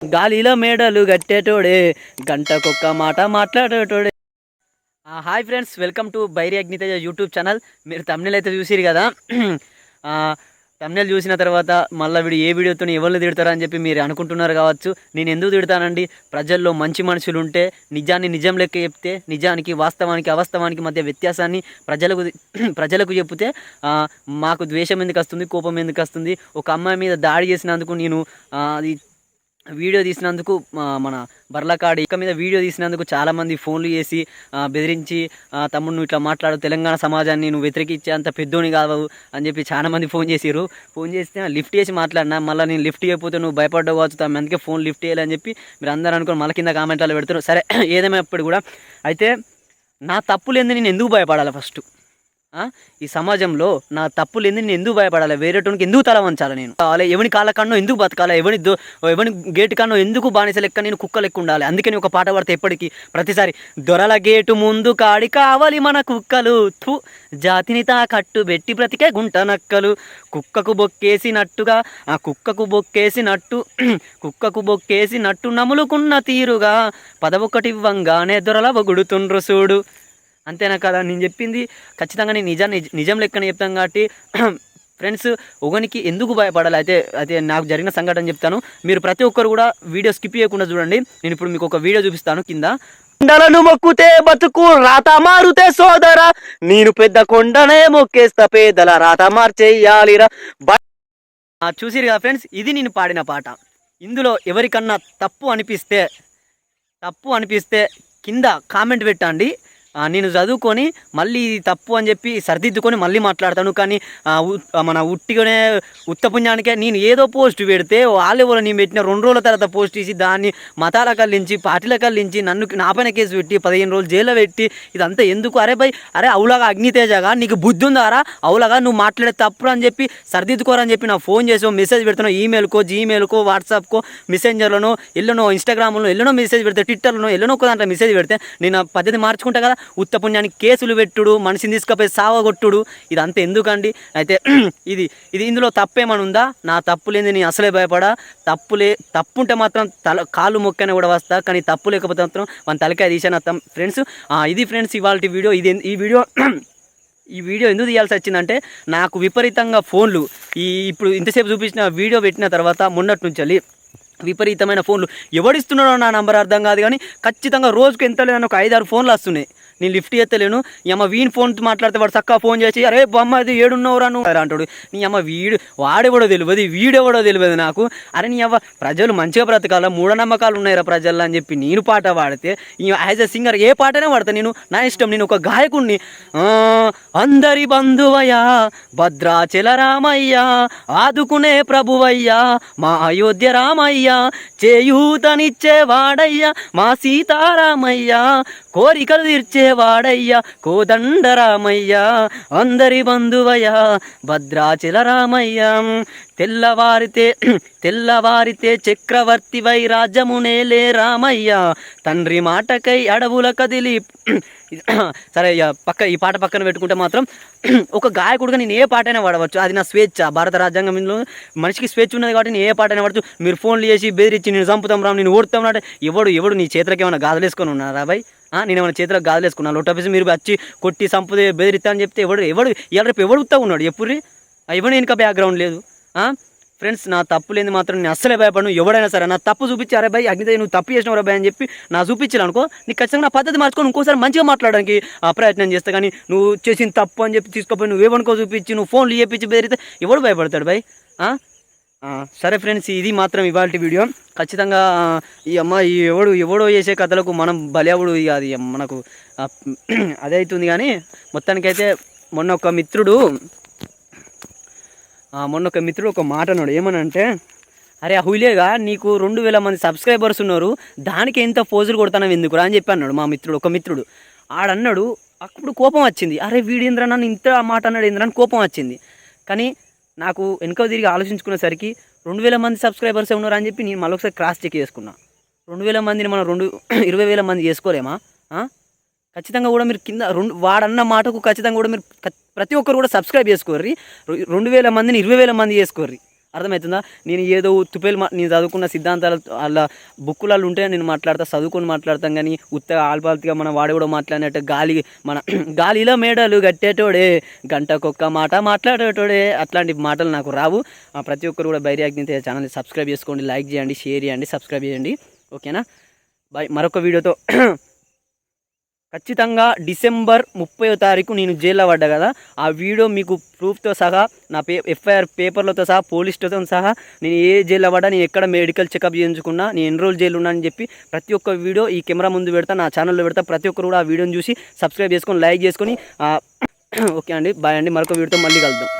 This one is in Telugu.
గాలిలో మేడలు గట్టేటోడే, గంటకొక్క మాట మాట్లాడేటోడే. Hi friends, welcome to Bairi Agniteja YouTube channel. మీరు తమ్నెల్ అయితే చూసిరు కదా. తమ్నెల్ చూసిన తర్వాత మళ్ళీ వీడు ఏ వీడియోతో ఎవరిని తిడతారా అని చెప్పి మీరు అనుకుంటున్నారు కావచ్చు. నేను ఎందుకు తిడతానండి? ప్రజల్లో మంచి మనుషులు ఉంటే, నిజాన్ని నిజం లెక్క చెప్తే, నిజానికి వాస్తవానికి అవాస్తవానికి మధ్య వ్యత్యాసాన్ని ప్రజలకు చెప్తే మాకు ద్వేషం ఎందుకు వస్తుంది, కోపం ఎందుకు వస్తుంది? ఒక అమ్మాయి మీద దాడి చేసినందుకు నేను అది వీడియో తీసినందుకు మన బర్లకాడి ఇక మీద వీడియో తీసినందుకు చాలామంది ఫోన్లు చేసి బెదిరించి, తమ్ముడు నువ్వు ఇట్లా మాట్లాడు, తెలంగాణ సమాజాన్ని నువ్వు వ్యతిరేకించే అంత పెద్దోని కాదు అని చెప్పి చాలామంది ఫోన్ చేసిర్రు. ఫోన్ చేస్తే లిఫ్ట్ చేసి మాట్లాడినా, మళ్ళీ నేను లిఫ్ట్ చేయకపోతే నువ్వు భయపడ్డావు కావచ్చు, అందుకే ఫోన్ లిఫ్ట్ చేయాలని చెప్పి మీరు అందరూ అనుకుని మళ్ళీ కింద కామెంట్లో పెడతారు. సరే, ఏదేమైనప్పుడు కూడా అయితే నా తప్పులేంది నేను ఎందుకు భయపడాలి? ఫస్ట్ ఈ సమాజంలో నా తప్పులు ఎందుకు నేను ఎందుకు భయపడాలి? వేరేటోనికి ఎందుకు తల వంచాలి? నేను ఎవని కాళ్ళ కన్నో ఎందుకు బతకాలి? ఎవని గేటు కన్నో ఎందుకు బానిస లెక్క నేను కుక్క లెక్క ఉండాలి? అందుకే నేను ఒక పాట పడితే ఎప్పటికీ ప్రతిసారి, దొరల గేటు ముందు కాడి కావాలి మన కుక్కలు, జాతిని కట్టు పెట్టి బ్రతికే గుంట నక్కలు, కుక్కకు బొక్కేసినట్టుగా కుక్కకు బొక్కేసినట్టు నములుకున్న తీరుగా పదవొక్కటివ్వంగానే దొరల వగుడుతుండ్రు చూడు. అంతేనా కదా? నేను చెప్పింది ఖచ్చితంగా నేను నిజం లెక్కనే చెప్తాను కాబట్టి ఫ్రెండ్స్, ఒకనికి ఎందుకు భయపడాలి? అయితే నాకు జరిగిన సంఘటన చెప్తాను. మీరు ప్రతి ఒక్కరు కూడా వీడియో స్కిప్ చేయకుండా చూడండి. నేను ఇప్పుడు మీకు ఒక వీడియో చూపిస్తాను. కింద కొండలను మొక్కుతే బతుకు రాత మారుతే సోదరా, నేను పెద్ద కొండనే మొక్కేస్తా పేదల రాత మార్చేయాలిరా. చూసిరు కదా ఫ్రెండ్స్, ఇది నేను పాడిన పాట. ఇందులో ఎవరికన్నా తప్పు అనిపిస్తే కింద కామెంట్ పెట్టండి. నేను చదువుకొని మళ్ళీ ఇది తప్పు అని చెప్పి సరిదిద్దుకొని మళ్ళీ మాట్లాడతాను. కానీ మన ఉట్టిగానే ఉత్తపుణ్యానికే నేను ఏదో పోస్ట్ పెడితే వాళ్ళెవరో నేను పెట్టిన 2 రోజుల తర్వాత పోస్ట్ తీసి దాన్ని మతాల కల్లించి, పార్టీల కల్లించి నన్ను నా పైన కేసు పెట్టి 15 రోజులు జైల్లో పెట్టి ఇదంతా ఎందుకు? అరే అవులాగా అగ్నితేజగా నీకు బుద్ధి ఉందారా? అవులాగా నువ్వు మాట్లాడే తప్పుడు అని చెప్పి సరిదిద్దుకోరని చెప్పి నాకు ఫోన్ చేసి మెసేజ్ పెడుతున్నావు. ఈమెయిల్కో, జీమెయిల్కో, వాట్సాప్కో, మెసెంజర్లోనో, ఎల్లోనో ఇన్స్టాగ్రామ్లో ఎల్లోనో మెసేజ్ పెడితే, ట్విట్టర్లోనో ఎల్లోనో ఒక దాంట్లో మెసేజ్ పెడితే నేను పద్ధతి మార్చుకుంటా కదా. ఉత్తపుణ్యానికి కేసులు పెట్టుడు, మనిషిని తీసుకుపోయి సావగొట్టుడు, ఇదంతా ఎందుకండి? అయితే ఇది ఇందులో తప్పేమని ఉందా? నా తప్పు లేని నేను అసలే భయపడా. తప్పుంటే మాత్రం కాళ్ళు మొక్కనే కూడా వస్తా, కానీ తప్పు లేకపోతే మాత్రం మన తలకాయ తీసాను ఫ్రెండ్స్. ఇది ఫ్రెండ్స్ ఇవాళ వీడియో. ఈ వీడియో ఎందుకు తీయాల్సి వచ్చిందంటే, నాకు విపరీతంగా ఫోన్లు ఇప్పుడు ఇంతసేపు చూపించిన వీడియో పెట్టిన తర్వాత మొన్నటి నుంచి విపరీతమైన ఫోన్లు ఎవడిస్తున్నాడో నా నంబర్ అర్థం కాదు, కానీ ఖచ్చితంగా రోజుకు ఎంత లేదని ఒక 5-6 ఫోన్లు వస్తున్నాయి. నేను లిఫ్ట్ చేస్తలేను. నీ అమ్మ వీని ఫోన్ మాట్లాడితే వాడు చక్కగా ఫోన్ చేసి, అరే బొమ్మ అది ఏడున్నవరా నువ్వు అంటాడు. నీ అమ్మ వాడెవడో తెలియదు, వీడెవడో తెలియదు నాకు. అరే నీ అవ్వ, ప్రజలు మంచిగా బ్రతకాల, మూఢనమ్మకాలు ఉన్నాయిరా ప్రజల్లో అని చెప్పి నేను పాట పాడితే, యాజ్ ఎ సింగర్ ఏ పాటనే పాడతా నేను, నా ఇష్టం. నేను ఒక గాయకుడిని. అందరి బంధువయ్యా భద్రాచల రామయ్య, ఆదుకునే ప్రభువయ్యా మా అయోధ్య రామయ్య, చేయూతనిచ్చేవాడయ్యా మా సీతారామయ్య, కోరికలు తీర్చేవాడయ్యా కోదండరామయ్య, అందరి బంధువయ్యా భద్రాచల రామయ్య, తెల్లవారితే చక్రవర్తివై రాజ్యమునేలే రామయ్య, తండ్రి మాటకై అడవుల కదిలి. సరే, ఈ పాట పక్కన పెట్టుకుంటే మాత్రం ఒక గాయకుడుగా నేను ఏ పాటైనా పాడవచ్చు. అది నా స్వేచ్ఛ. భారత రాజ్యాంగంలో మనిషికి స్వేచ్ఛ ఉన్నది కాబట్టి నేను ఏ పాటైనా పాడచ్చు. మీరు ఫోన్లు చేసి బెదిరించి నేను చంపుతాం రా, నేను ఓడుతాం రా, ఎవడు నీ చేతులకు ఏమైనా గాజులేసుకొని ఉన్నారా బాయ్? నేను ఏమైనా చేతులకు గాజులేసుకున్నాను? లొట్టపేసి మీరు వచ్చి కొట్టి చంపుతే బెదిరిస్తా అని చెప్తే ఎవడు రేపు ఉత్తా ఉన్నాడు? ఎప్పుడు ఎవరు వెనుక బ్యాక్గ్రౌండ్ లేదు. ఫ్రెండ్స్, నా తప్పు లేని మాత్రం నేను అస్సలే భయపడను. ఎవడైనా సరే నా తప్పు చూపించి, అరే భయ్ అగ్నితేజ నువ్వు తప్పు చేసినవరా భయ్ అని చెప్పి నా చూపించాలనుకో, నీకు ఖచ్చితంగా నా పద్ధతి మార్చుకొని ఇంకోసారి మంచిగా మాట్లాడడానికి ప్రయత్నం చేస్తా. కానీ నువ్వు చేసిన తప్పు అని చెప్పి తీసుకుపోయి నువ్వేమనుకో చూపించి, నువ్వు ఫోన్లు చేపించి బెదిరితే ఎవడు భయపడతాడు భయ్? సరే ఫ్రెండ్స్, ఇది మాత్రం ఇవాళ వీడియో. ఖచ్చితంగా ఈ అమ్మాయి ఎవడో చేసే కథలకు మనం బలియావుడు, ఇక అది మనకు అదే అవుతుంది. కానీ మొత్తానికైతే మొన్న ఒక మిత్రుడు ఒక మాట అన్నాడు. ఏమనంటే, అరే హులేగా నీకు 2000 మంది సబ్స్క్రైబర్స్ ఉన్నారు, దానికి ఎంత పోజులు కొడతానో ఎందుకురా అని చెప్పి అన్నాడు ఒక మిత్రుడు. ఆడన్నాడు. అప్పుడు కోపం వచ్చింది. అరే వీడేంద్ర నన్ను ఇంత మాట అన్నాడు ఏంద్ర అని కోపం వచ్చింది. కానీ నాకు వెనుక తిరిగి ఆలోచించుకునేసరికి 2000 మంది సబ్స్క్రైబర్సే ఉన్నారు అని చెప్పి నేను మళ్ళీ ఒకసారి క్రాస్ చెక్ చేసుకున్నా. 2000 మందిని మనం 20,000 మంది చేసుకోలేమా? ఖచ్చితంగా కూడా మీరు కింద వాడన్న మాటకు ఖచ్చితంగా కూడా మీరు ప్రతి ఒక్కరు కూడా సబ్స్క్రైబ్ చేసుకోర్రి. 2000 మందిని 20,000 మంది చేసుకోర్రి. అర్థమవుతుందా? నేను ఏదో నేను చదువుకున్న సిద్ధాంతాలు అలా బుక్కులలో ఉంటే నేను మాట్లాడతా, చదువుకొని మాట్లాడతాం. కానీ ఉత్తగా ఆల్పాల్తిగా మన వాడు కూడా మాట్లాడినట్టు మన గాలిలో మేడలు కట్టేటోడే, గంటకొక్క మాట మాట్లాడేటోడే, అట్లాంటి మాటలు నాకు రావు. ప్రతి ఒక్కరు కూడా బైరియాగ్ని ఛానల్ని సబ్స్క్రైబ్ చేసుకోండి, లైక్ చేయండి, షేర్ చేయండి, సబ్స్క్రైబ్ చేయండి. ఓకేనా? బాయ్. మరొక వీడియోతో ఖచ్చితంగా డిసెంబర్ 30వ తారీఖు నేను జైల్లో పడ్డా కదా, ఆ వీడియో మీకు ప్రూఫ్తో సహా, నా ఎఫ్ఐఆర్ పేపర్లతో సహా, పోలీస్తో సహా, నేను ఏ జైల్లో పడ్డా, నేను ఎక్కడ మెడికల్ చెకప్ చేయించుకున్నా, నేను ఎన్ని రోజులు జైలు ఉన్నా అని చెప్పి ప్రతి ఒక్క వీడియో ఈ కెమెరా ముందు పెడతా, నా ఛానల్లో పెడతా. ప్రతి ఒక్కరు కూడా ఆ వీడియోని చూసి సబ్స్క్రైబ్ చేసుకొని, లైక్ చేసుకొని ఓకే అండి. బాయ్ అండి. మరొక వీడియోతో మళ్ళీ కలుద్దాం.